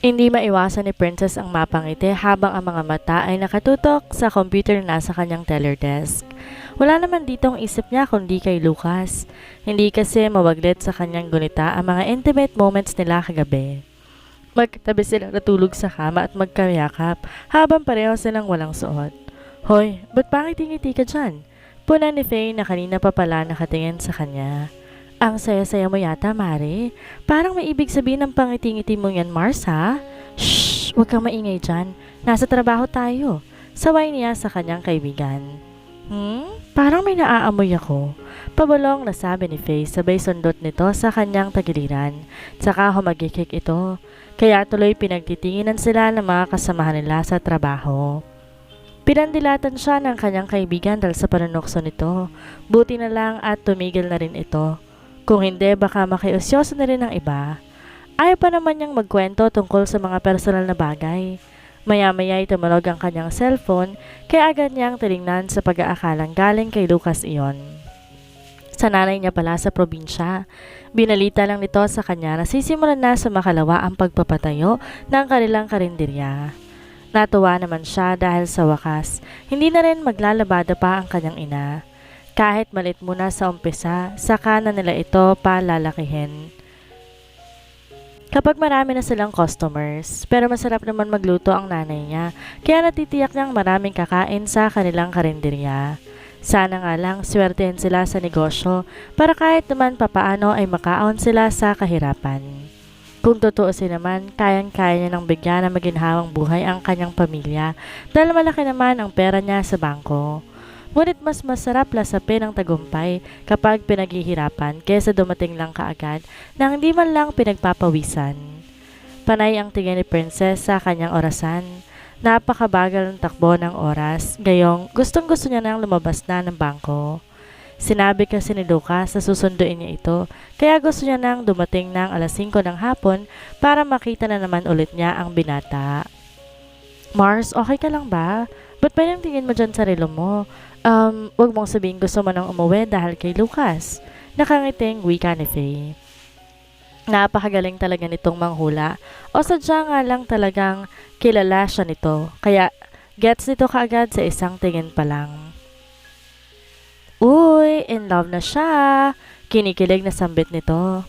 Hindi maiwasan ni Princess ang mapangiti habang ang mga mata ay nakatutok sa computer na nasa kanyang teller desk. Wala naman dito ang isip niya kundi kay Lucas. Hindi kasi mawaglit sa kanyang gunita ang mga intimate moments nila kagabi. Magkatabi sila natulog sa kama at magkayakap habang pareho silang walang suot. Hoy, ba't pangiti-ngiti ka dyan? Puna ni Faye na kanina pa pala nakatingin sa kanya. Ang saya-saya mo yata, Mare. Parang may ibig sabihin ng pangiti-ngiti mo yan, Mars, ha? Shh! Huwag kang maingay dyan. Nasa trabaho tayo. Saway niya sa kanyang kaibigan. Parang may naaamoy ako. Pabulong na sabi ni Faye sabay sundot nito sa kanyang tagiliran. Tsaka humagikik ito. Kaya tuloy pinagtitinginan sila ng mga kasamahan nila sa trabaho. Pinandilatan siya ng kanyang kaibigan dahil sa panunokso nito. Buti na lang at tumigil na rin ito. Kung hindi, baka makiusyoso na rin ng iba. Ayaw pa naman niyang magkwento tungkol sa mga personal na bagay. Maya-maya ay tumunog ang kanyang cellphone, kaya agad niyang tinignan sa pag-aakalang galing kay Lucas iyon. Sa nanay niya pala sa probinsya. Binalita lang nito sa kanya na sisimulan na sa makalawa ang pagpapatayo ng kanilang karinderya. Natuwa naman siya dahil sa wakas, hindi na rin maglalabada pa ang kanyang ina. Kahit malit muna sa umpisa, saka na nila ito palalakihin. Kapag marami na silang customers, pero masarap naman magluto ang nanay niya, kaya natitiyak niyang maraming kakain sa kanilang karinderya. Sana nga lang swertehin sila sa negosyo para kahit naman papaano ay makaon sila sa kahirapan. Kung tutuusin naman, kayang-kaya niya ng bigyan ng maginhawang buhay ang kanyang pamilya dahil malaki naman ang pera niya sa bangko. Ngunit mas masarap lasapin ang tagumpay kapag pinaghihirapan kaysa dumating lang kaagad na hindi man lang pinagpapawisan. Panay ang tingin ni Princess sa kanyang orasan. Napakabagal ng takbo ng oras, gayong gustong-gusto niya nang lumabas na ng bangko. Sinabi kasi ni Lucas na susunduin niya ito, kaya gusto niya nang dumating ng alas 5 ng hapon para makita na naman ulit niya ang binata. Mars, okay ka lang ba? Ba't pa yung tingin mo dyan sa relo mo? Wag mong sabihin gusto mo nang umuwi dahil kay Lucas. Nakangiting wika ni Faye. Napakagaling talaga nitong manghula o sadya nga lang talagang kilala siya nito. Kaya gets nito kaagad sa isang tingin pa lang. Uy, in love na siya! Kinikilig na sambit nito.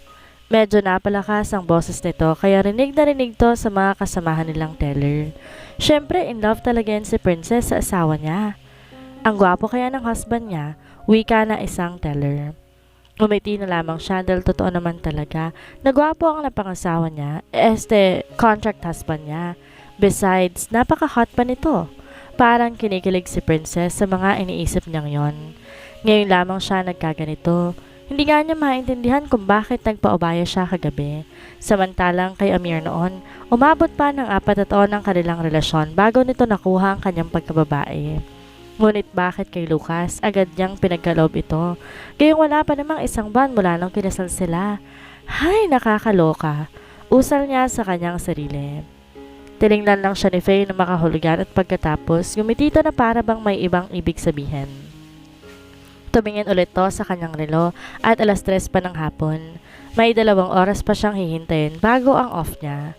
Medyo napalakas ang boses nito kaya rinig na rinig to sa mga kasamahan nilang teller. Siyempre, in love talaga yan si Princess sa asawa niya. Ang gwapo kaya ng husband niya, wika na isang teller. Umiti na lamang siya dahil totoo naman talaga na gwapo ang napangasawa niya, contract husband niya. Besides, napaka-hot pa nito. Parang kinikilig si Princess sa mga iniisip niyang yon. Ngayon lamang siya nagkaganito. Hindi nga niya maintindihan kung bakit nagpaubaya siya kagabi. Samantalang kay Amir noon, umabot pa ng 4 na taon ang kanilang relasyon bago nito nakuha ang kanyang pagkababae. Ngunit bakit kay Lucas agad niyang pinagkaloob ito? Gayong wala pa namang isang buwan mula nung kinasal sila. Hay, nakakaloka. Usal niya sa kanyang sarili. Tiningnan lang siya ni Faye na makahulugan at pagkatapos gumitito na para bang may ibang ibig sabihin. Tumingin ulit to sa kanyang relo at alas 3 pa ng hapon. May 2 oras pa siyang hihintayin bago ang off niya.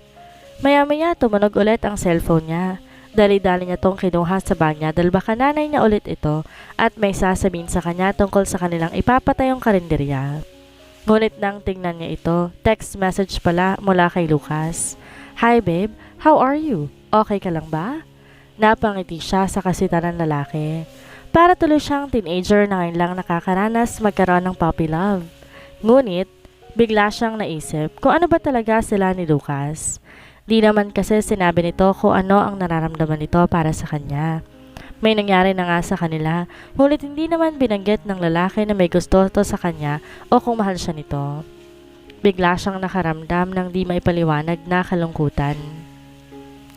Maya-maya tumunog ulit ang cellphone niya. Dali-dali niya tong kinuha sa bag niya dahil baka nanay niya ulit ito at may sasabihin sa kanya tungkol sa kanilang ipapatayong karinderya. Ngunit nang tingnan niya ito, text message pala mula kay Lucas. Hi babe, how are you? Okay ka lang ba? Napangiti siya sa kasitan ng lalaki. Para tuloy siyang teenager na ngayon lang nakakaranas magkaroon ng puppy love. Ngunit, bigla siyang naisip kung ano ba talaga sila ni Lucas. Di naman kasi sinabi nito kung ano ang nararamdaman nito para sa kanya. May nangyari na nga sa kanila, ngunit hindi naman binanggit ng lalaki na may gusto to sa kanya o kung mahal siya nito. Bigla siyang nakaramdam ng di maipaliwanag na kalungkutan.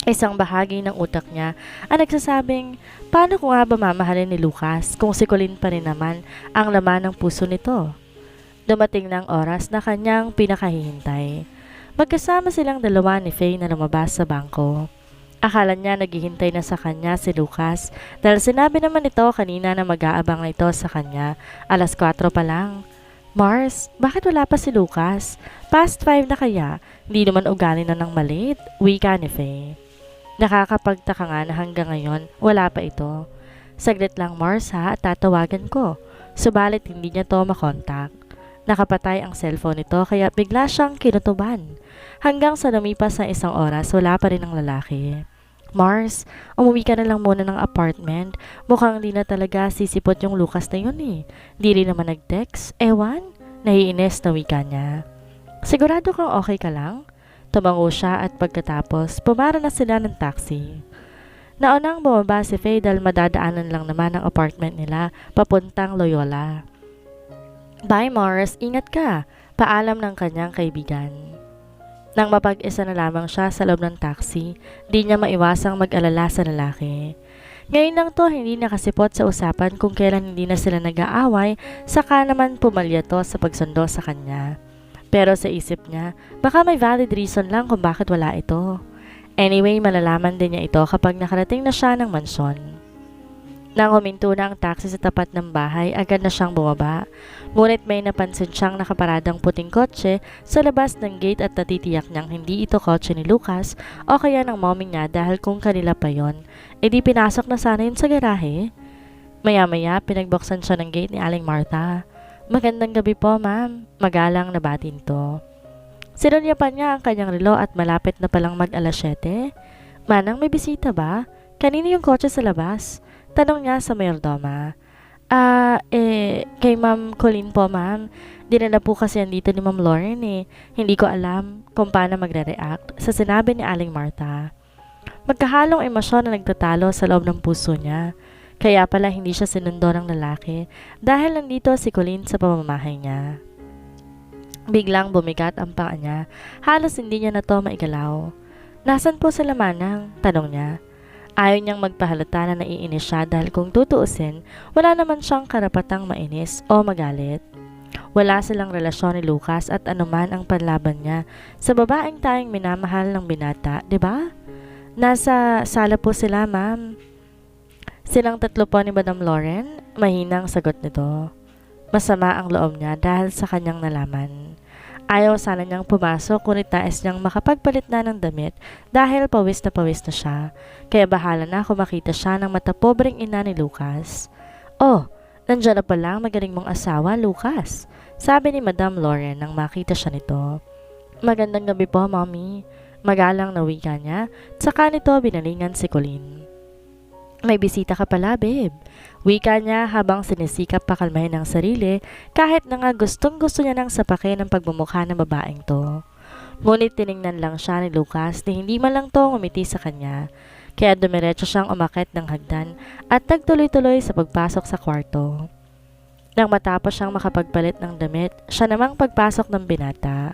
Isang bahagi ng utak niya ang nagsasabing, paano ko nga ba mamahalin ni Lucas kung si Colleen pa rin naman ang laman ng puso nito? Dumating ng oras na kanyang pinakahihintay. Magkasama silang dalawa ni Faye na lumabas sa bangko. Akala niya naghihintay na sa kanya si Lucas dahil sinabi naman nito kanina na mag-aabang ito sa kanya alas 4 pa lang. Mars, bakit wala pa si Lucas? Past 5 na kaya? Hindi naman ugali na ng malit. Wika ni Faye. Nakakapagtaka nga na hanggang ngayon, wala pa ito. Saglit lang Mars ha at tatawagan ko. Subalit hindi niya to makontak. Nakapatay ang cellphone nito kaya bigla siyang kinutuban. Hanggang sa lumipas ng 1 oras, wala pa rin ang lalaki. Mars, umuwi ka na lang muna ng apartment. Mukhang di na talaga sisipot yung Lucas na yun eh. Di rin naman nag-text. Ewan, naiinis na wika niya. Sigurado kang okay ka lang? Tumango siya at pagkatapos, pumara na sila ng taxi. Naunang bumaba si Faye dahil madadaanan lang naman ang apartment nila papuntang Loyola. Bye Mars, ingat ka. Paalam ng kanyang kaibigan. Nang mapag-isa na lamang siya sa loob ng taxi, di niya maiwasang mag-alala sa lalaki. Ngayon lang to hindi nakasipot sa usapan kung kailan hindi na sila nag-aaway, saka naman pumalya to sa pagsundo sa kanya. Pero sa isip niya, baka may valid reason lang kung bakit wala ito. Anyway, malalaman din niya ito kapag nakarating na siya ng mansyon. Nang huminto na ang taxi sa tapat ng bahay, agad na siyang bumaba. Ngunit may napansin siyang nakaparadang puting kotse sa labas ng gate at natitiyak niyang hindi ito kotse ni Lucas o kaya ng mommy niya dahil kung kanila pa yon, edi pinasok na sana yun sa garahe. Maya-maya, pinagbuksan siya ng gate ni Aling Martha. Magandang gabi po ma'am, magalang na batin to. Sinunyapan niya ang kanyang relo at malapit na palang mag-alas 7. Manang, may bisita ba? Kanino yung kotse sa labas? Tanong niya sa mayordoma. Kay Ma'am Colleen po ma'am. Dinala po kasi andito ni Ma'am Lauren eh. Hindi ko alam kung paano magre-react sa sinabi ni Aling Martha. Magkahalong emosyon na nagtatalo sa loob ng puso niya. Kaya pala hindi siya sinundo ng lalaki dahil nandito si Colleen sa pamamahay niya. Biglang bumigat ang paa niya. Halos hindi niya na to maigalaw. Nasaan po sila manang? Tanong niya. Ayaw niyang magpahalata na naiinis siya dahil kung tutuusin, wala naman siyang karapatang mainis o magalit. Wala silang relasyon ni Lucas at anuman ang panlaban niya sa babaeng tayong minamahal ng binata, di ba? Nasa sala po sila, ma'am. Silang tatlo po ni Madam Lauren, mahinang sagot nito. Masama ang loob niya dahil sa kanyang nalaman. Ayaw sana niyang pumasok ngunit nais niyang makapagpalit na ng damit dahil pawis na siya. Kaya bahala na kung makita siya ng matapobreng ina ni Lucas. Oh, nandiyan na pala ang magaling mong asawa, Lucas. Sabi ni Madam Lauren nang makita siya nito. Magandang gabi po, mommy. Magalang na wika niya, tsaka nito binalingan si Colleen. May bisita ka pala, babe. Wika niya habang sinisikap pakalmahin ang sarili kahit na nga gustong-gusto niya nang sapakin ang pagmumukha ng babaeng to. Ngunit tiningnan lang siya ni Lucas na hindi man lang to ngumiti sa kanya. Kaya dumiretso siyang umakyat ng hagdan at nagtuloy-tuloy sa pagpasok sa kwarto. Nang matapos siyang makapagpalit ng damit, siya namang pagpasok ng binata.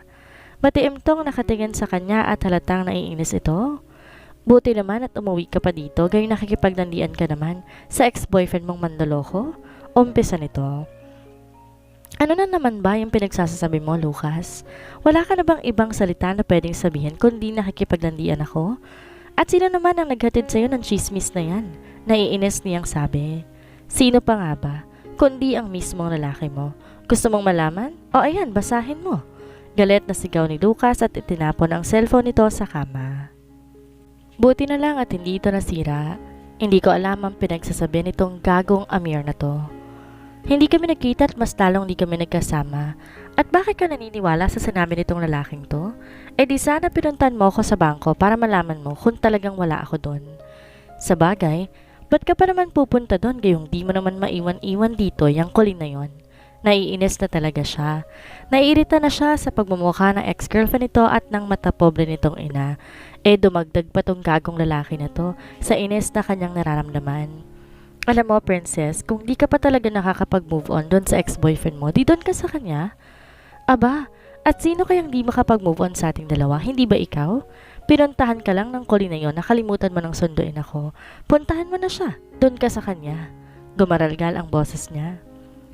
Matiim tong nakatingin sa kanya at halatang naiinis ito. Buti naman at umuwi ka pa dito, gayong nakikipaglandian ka naman sa ex-boyfriend mong mandaloko. Umpisa nito. Ano na naman ba yung pinagsasasabi mo, Lucas? Wala ka na bang ibang salita na pwedeng sabihin kundi nakikipaglandian ako? At sino naman ang naghatid sa'yo ng chismis na yan? Naiinis niyang sabi. Sino pa nga ba? Kundi ang mismong lalaki mo. Gusto mong malaman? O ayan, basahin mo. Galit na sigaw ni Lucas at itinapon ang cellphone nito sa kama. Buti na lang at hindi ito nasira. Hindi ko alam ang pinagsasabi nitong gagong Amir na to. Hindi kami nagkita at mas lalong di kami nagkasama. At bakit ka naniniwala sa sinabi nitong lalaking to? Eh di sana pinuntan mo ako sa bangko para malaman mo kung talagang wala ako doon. Sa bagay, ba't ka pa naman pupunta doon gayong di mo naman maiwan-iwan dito yung Colleen na yon? Naiinis na talaga siya. Naiirita na siya sa pagmumukha ng ex-girlfriend nito at ng matapobre nitong ina. Dumagdag pa tong gagong lalaki na to sa inis na kanyang nararamdaman. Alam mo, princess, kung di ka pa talaga nakakapag-move on doon sa ex-boyfriend mo, di doon ka sa kanya? Aba, at sino kayang di makapag-move on sa ating dalawa? Hindi ba ikaw? Pinuntahan ka lang ng Colleen na yon, nakalimutan mo ng sunduin ako. Puntahan mo na siya, doon ka sa kanya. Gumaralgal ang boses niya.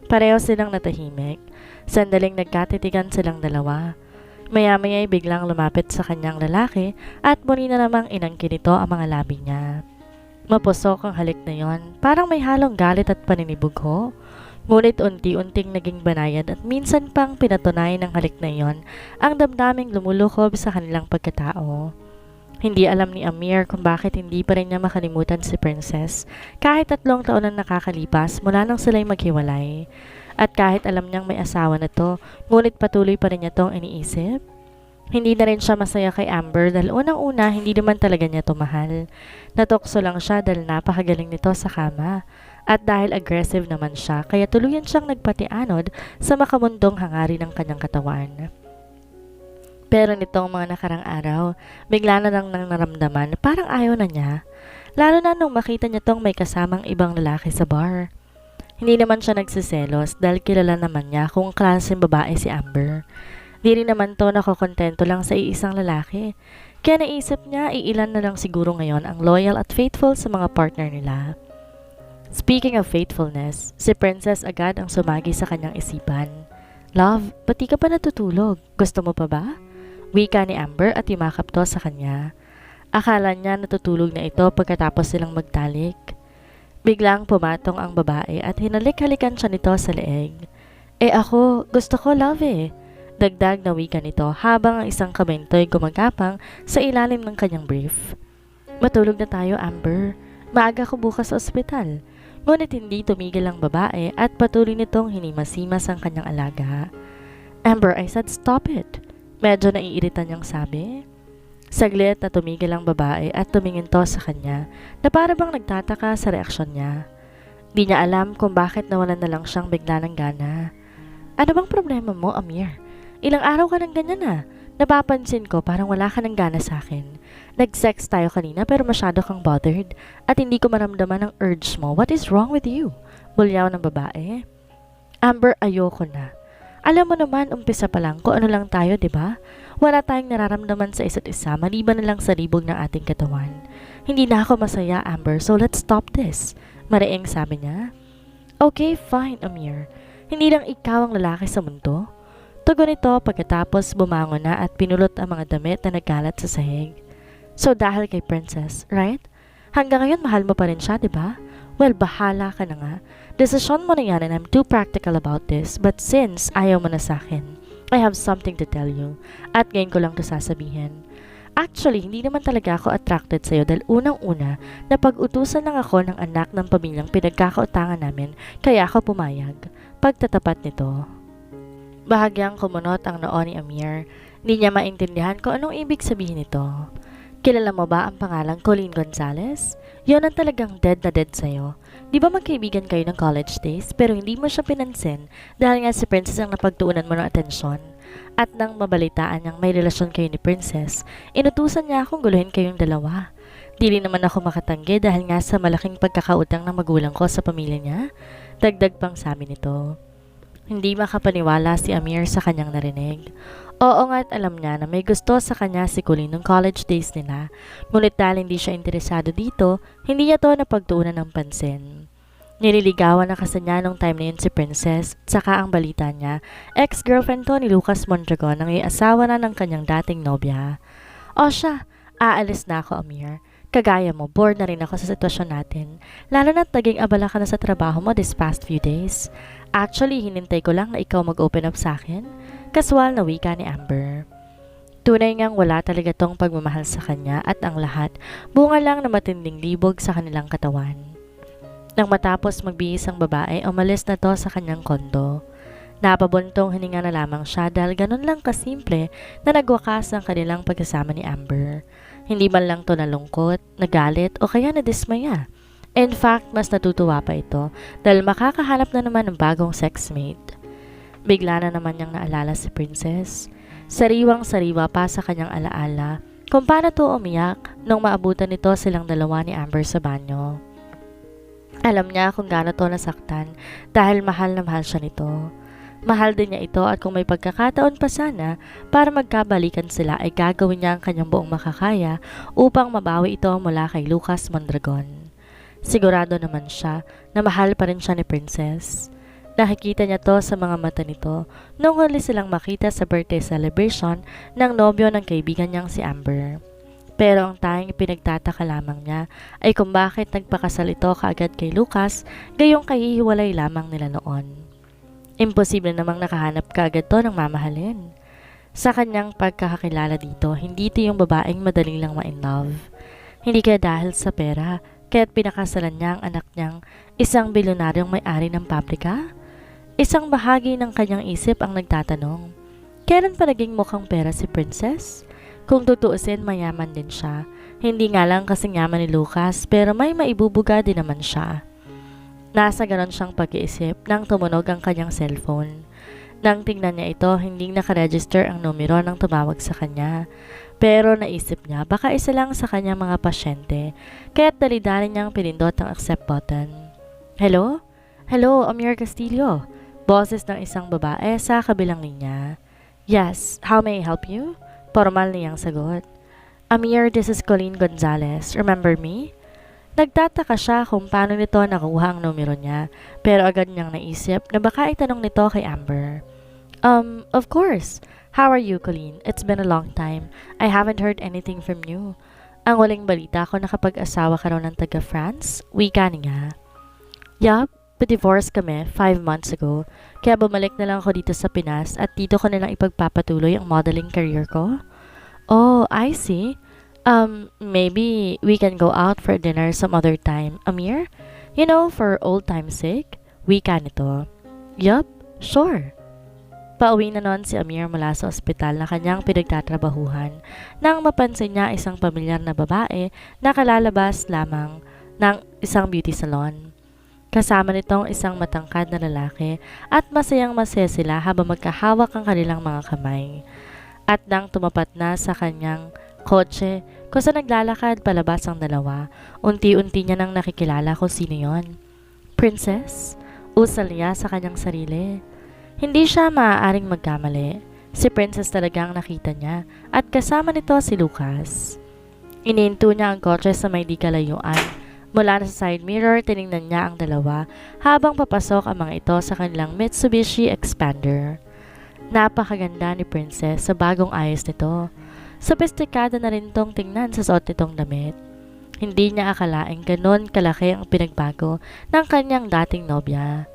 Pareho silang natahimik. Sandaling nagkatitigan silang dalawa. Maya-maya ay biglang lumapit sa kanyang lalaki at muli na namang inangkin nito ang mga labi niya. Mapusok ang halik na yon, parang may halong galit at paninibugho. Ngunit unti-unting naging banayad at minsan pang pinatunayan ng halik na iyon ang damdaming lumulukob sa kanilang pagkatao. Hindi alam ni Amir kung bakit hindi pa rin niya makalimutan si Princess kahit 3 taon na nakakalipas mula nang sila'y maghiwalay. At kahit alam niyang may asawa na to, ngunit patuloy pa rin niya tong iniisip. Hindi na rin siya masaya kay Amber dahil unang-una hindi naman talaga niya to mahal. Natokso lang siya dahil napakagaling nito sa kama. At dahil aggressive naman siya, kaya tuluyan siyang nagpatianod sa makamundong hangarin ng kanyang katawan. Pero nitong mga nakarang araw, bigla na lang nang naramdaman parang ayaw na niya. Lalo na nung makita niya tong may kasamang ibang lalaki sa bar. Hindi naman siya nagsiselos dahil kilala naman niya kung klaseng babae si Amber. Di rin naman to nakokontento lang sa iisang lalaki. Kaya naisip niya iilan na lang siguro ngayon ang loyal at faithful sa mga partner nila. Speaking of faithfulness, si Princess agad ang sumagi sa kanyang isipan. Love, ba't di ka pa natutulog? Gusto mo pa ba? Wika ni Amber at yumakap to sa kanya. Akala niya natutulog na ito pagkatapos silang magtalik. Biglang pumatong ang babae at hinalik-halikan siya nito sa leeg. Ako, gusto ko love eh. Dagdag na wika nito habang ang isang kamay nito'y gumagapang sa ilalim ng kanyang brief. Matulog na tayo, Amber. Maaga ko bukas sa ospital. Ngunit hindi tumigil ang babae at patuloy nitong hinimasimas ang kanyang alaga. Amber, I said stop it. Medyo naiirita niyang sabi. Saglit na tumigil ang babae at tumingin to sa kanya na para bang nagtataka sa reaksyon niya. Di niya alam kung bakit nawalan na lang siyang bigla ng gana. Ano bang problema mo, Amir? Ilang araw ka nang ganyan na. Napapansin ko parang wala ka ng gana sa akin. Nag-sex tayo kanina pero masyado kang bothered at hindi ko maramdaman ang urge mo. What is wrong with you? Bulyaw ng babae. Amber, ayoko na. Alam mo naman, umpisa pa lang kung ano lang tayo, di ba? Wala tayong nararamdaman sa isa't isa, maliban na lang sa libog ng ating katawan. Hindi na ako masaya, Amber, so let's stop this. Mariing sabi niya. Okay, fine, Amir. Hindi lang ikaw ang lalaki sa mundo. Tugon ito pagkatapos bumangon na at pinulot ang mga damit na nagkalat sa sahig. So dahil kay Princess, right? Hanggang ngayon mahal mo pa rin siya, di ba? Well, bahala ka na nga. Desisyon mo na yan and I'm too practical about this. But since ayaw mo na sa akin, I have something to tell you. At ngayon ko lang to sasabihin. Actually, hindi naman talaga ako attracted sa'yo dahil unang-una na pag-utusan lang ako ng anak ng pamilyang pinagkakautangan namin kaya ako pumayag. Pagtatapat nito. Bahagyang kumunot ang noo ni Amir. Hindi niya maintindihan kung anong ibig sabihin nito. Kilala mo ba ang pangalang Colleen Gonzalez? Yun ang talagang dead na dead sa'yo. Di ba magkaibigan kayo ng college days pero hindi mo siya pinansin dahil nga si Princess ang napagtuunan mo ng atensyon? At nang mabalitaan niyang may relasyon kayo ni Princess, inutusan niya akong guluhin kayong dalawa. Di rin naman ako makatanggi dahil nga sa malaking pagkakautang ng magulang ko sa pamilya niya. Dagdag pang sabi nito. Hindi makapaniwala si Amir sa kanyang narinig. Oo nga't alam niya na may gusto sa kanya si Colleen nung college days nila. Ngunit dahil hindi siya interesado dito, hindi niya to napagtuunan ng pansin. Nililigawan na kasi niya nung time na yun si Princess, saka ang balita niya, ex-girlfriend to ni Lucas Mondragon ang asawa na ng kanyang dating nobya. O siya, aalis na ako, Amir. Kagaya mo, bored na rin ako sa sitwasyon natin. Lalo na't naging abala ka na sa trabaho mo this past few days. Actually, hinintay ko lang na ikaw mag-open up sa akin. Kaswal na wika ni Amber. Tunay ngang wala talaga tong pagmamahal sa kanya at ang lahat, bunga lang na matinding libog sa kanilang katawan. Nang matapos magbihis ang babae, umalis na to sa kanyang kondo. Napabuntong hininga na lamang siya dahil ganun lang kasimple na nagwakas ang kanilang pagkasama ni Amber. Hindi man lang to nalungkot, nagalit o kaya nadismaya. In fact, mas natutuwa pa ito dahil makakahanap na naman ng bagong sexmate. Bigla na naman niyang naalala si Princess. Sariwang-sariwa pa sa kanyang alaala kung paano to umiyak nung maabutan nito silang dalawa ni Amber sa banyo. Alam niya kung gaano to nasaktan dahil mahal na mahal siya nito. Mahal din niya ito at kung may pagkakataon pa sana para magkabalikan sila ay gagawin niya ang kanyang buong makakaya upang mabawi ito mula kay Lucas Mondragon. Sigurado naman siya na mahal pa rin siya ni Princess. Nakikita niya to sa mga mata nito nung huli silang makita sa birthday celebration ng nobyo ng kaibigan niyang si Amber. Pero ang tanging pinagtataka lamang niya ay kung bakit nagpakasal ito kaagad kay Lucas, gayong kahihiwalay lamang nila noon. Imposible namang nakahanap kaagad to ng mamahalin. Sa kanyang pagkakakilala dito, hindi ito yung babaeng madaling lang ma-in love. Hindi kaya dahil sa pera, kaya't pinakasalan niya ang anak niyang isang bilyonaryong may-ari ng pabrika? Isang bahagi ng kanyang isip ang nagtatanong, kailan pa naging mukhang pera si Princess? Kung tutuusin, mayaman din siya. Hindi nga lang kasing yaman ni Lucas, pero may maibubuga din naman siya. Nasa ganon siyang pag-iisip nang tumunog ang kanyang cellphone. Nang tingnan niya ito, hindi nakaregister ang numero ng tumawag sa kanya. Pero naisip niya, baka isa lang sa kanyang mga pasyente, kaya't dali-dali niyang pinindot ang accept button. Hello? Hello, Amir Castillo. Boses ng isang babae sa kabilang linya. Yes, how may I help you? Formal niyang sagot. Amir, this is Colleen Gonzalez. Remember me? Nagtataka siya kung paano nito nakuha ang numero niya, pero agad niyang naisip na baka itanong nito kay Amber. Of course. How are you, Colleen? It's been a long time. I haven't heard anything from you. Ang waling balita ko nakapag-asawa ka raw ng taga-France, wika niya. Yup, pa-divorce kami 5 months ago, kaya bumalik na lang ako dito sa Pinas at dito ko na lang ipagpapatuloy ang modeling career ko. Oh, I see. Maybe we can go out for dinner some other time, Amir? You know, for old time's sake? Wika nito. Yup, sure. Pauwi na noon si Amir mula sa ospital na kanyang pinagtatrabahuhan nang mapansin niya isang pamilyar na babae na kalalabas lamang ng isang beauty salon. Kasama nitong isang matangkad na lalaki at masayang-masaya sila habang magkahawak ang kanilang mga kamay. At nang tumapat na sa kanyang kotse, kung saan naglalakad palabas ang dalawa, unti-unti niya nang nakikilala kung sino yon. Princess? Usal niya sa kanyang sarili. Hindi siya maaaring magkamali. Si Princess talagang nakita niya at kasama nito si Lucas. Inihinto niya ang kotse sa may di kalayuan. Mula na sa side mirror, tiningnan niya ang dalawa habang papasok ang mga ito sa kanilang Mitsubishi Expander. Napakaganda ni Princess sa bagong ayos nito. Sophisticado na rin tong tingnan sa suot nitong damit. Hindi niya akalaing ganon kalaki ang pinagbago ng kanyang dating nobya.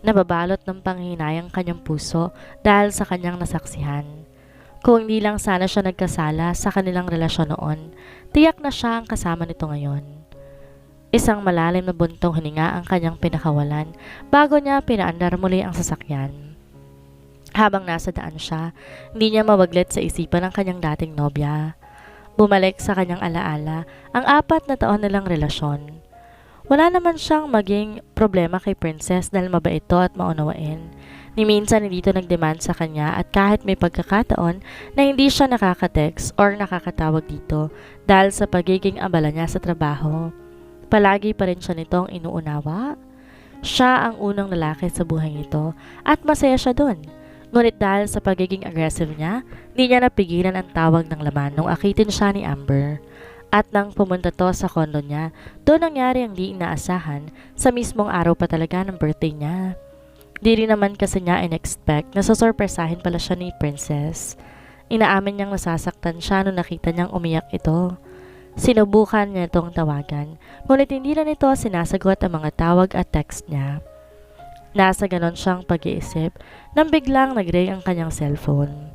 Nababalot ng panghihinayang kanyang puso dahil sa kanyang nasaksihan. Kung hindi lang sana siya nagkasala sa kanilang relasyon noon, tiyak na siya ang kasama nito ngayon. Isang malalim na buntong hininga ang kanyang pinakawalan bago niya pinaandar muli ang sasakyan. Habang nasa daan siya, hindi niya mawaglit sa isipan ang kanyang dating nobya. Bumalik sa kanyang alaala ang 4 na taon nilang relasyon. Wala naman siyang maging problema kay Princess dahil mabait ito at maunawain. Ni minsan hindi ito nagdemand sa kanya at kahit may pagkakataon na hindi siya nakaka-text or nakakatawag dito dahil sa pagiging abala niya sa trabaho. Palagi pa rin siya nitong inuunawa. Siya ang unang lalaki sa buhay nito at masaya siya dun. Ngunit dahil sa pagiging aggressive niya, hindi niya napigilan ang tawag ng laman nung akitin siya ni Amber. At nang pumunta to sa kondo niya, doon nangyari ang di inaasahan sa mismong araw pa talaga ng birthday niya. Di rin naman kasi niya in-expect na sasorpresahin pala siya ni Princess. Inaamin niyang nasasaktan siya nung nakita niyang umiyak ito. Sinubukan niya itong tawagan, ngunit hindi na nito sinasagot ang mga tawag at text niya. Nasa ganon siyang pag-iisip nang biglang nag-ring ang kanyang cellphone.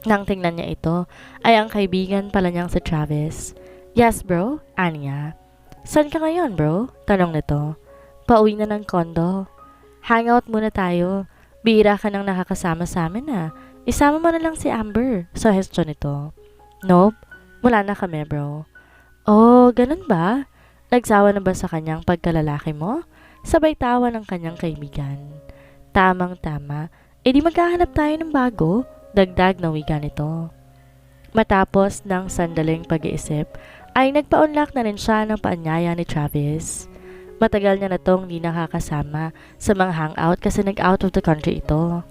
Nang tingnan niya ito, ay ang kaibigan pala niyang si Travis. Yes bro, Anya. Saan ka ngayon bro? Tanong nito. Pauwi na ng kondo. Hangout muna tayo. Bihira ka nang nakakasama sa amin na. Isama mo na lang si Amber. Suggestion nito. Nope, wala na kami bro. Oh, ganun ba? Nagsawa na ba sa kanyang pagkalalaki mo? Sabay tawa ng kanyang kaibigan. Tamang-tama, edi maghahanap tayo ng bago. Dagdag na wika nito. Matapos ng sandaling pag-iisip, ay nagpa-unlock na rin siya ng paanyaya ni Travis. Matagal niya na tong di nakakasama sa mga hangout kasi nag-out of the country ito.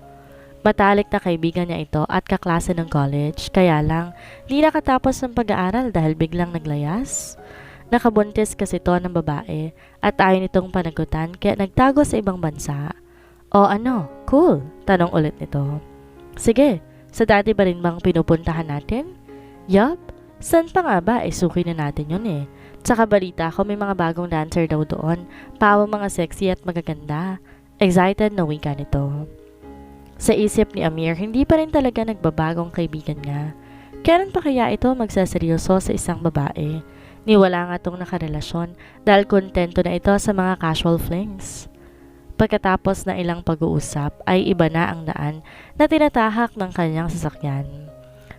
Matalik na kaibigan niya ito at kaklase ng college, kaya lang di nakatapos ng pag-aaral dahil biglang naglayas. Nakabuntis kasi ito ng babae at ayaw nitong panagutan kaya nagtago sa ibang bansa. O ano, cool? Tanong ulit nito. Sige, sa dati ba rin bang pinupuntahan natin? Yup, San pa nga ba? Suki na natin yun eh. Tsaka balita ko may mga bagong dancer daw doon. Pawa mga sexy at magaganda. Excited na wika nito. Sa isip ni Amir, hindi pa rin talaga nagbabagong kaibigan niya. Kailan pa kaya ito magsaseryoso sa isang babae? Niwala nga tong nakarelasyon dahil kontento na ito sa mga casual flings. Pagkatapos ng ilang pag-uusap ay iba na ang daan na tinatahak ng kanyang sasakyan.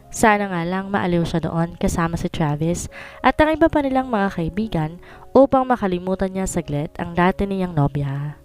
Sana nga lang maaliw siya doon kasama si Travis at ang iba pa nilang mga kaibigan upang makalimutan niya saglit ang dati niyang nobya.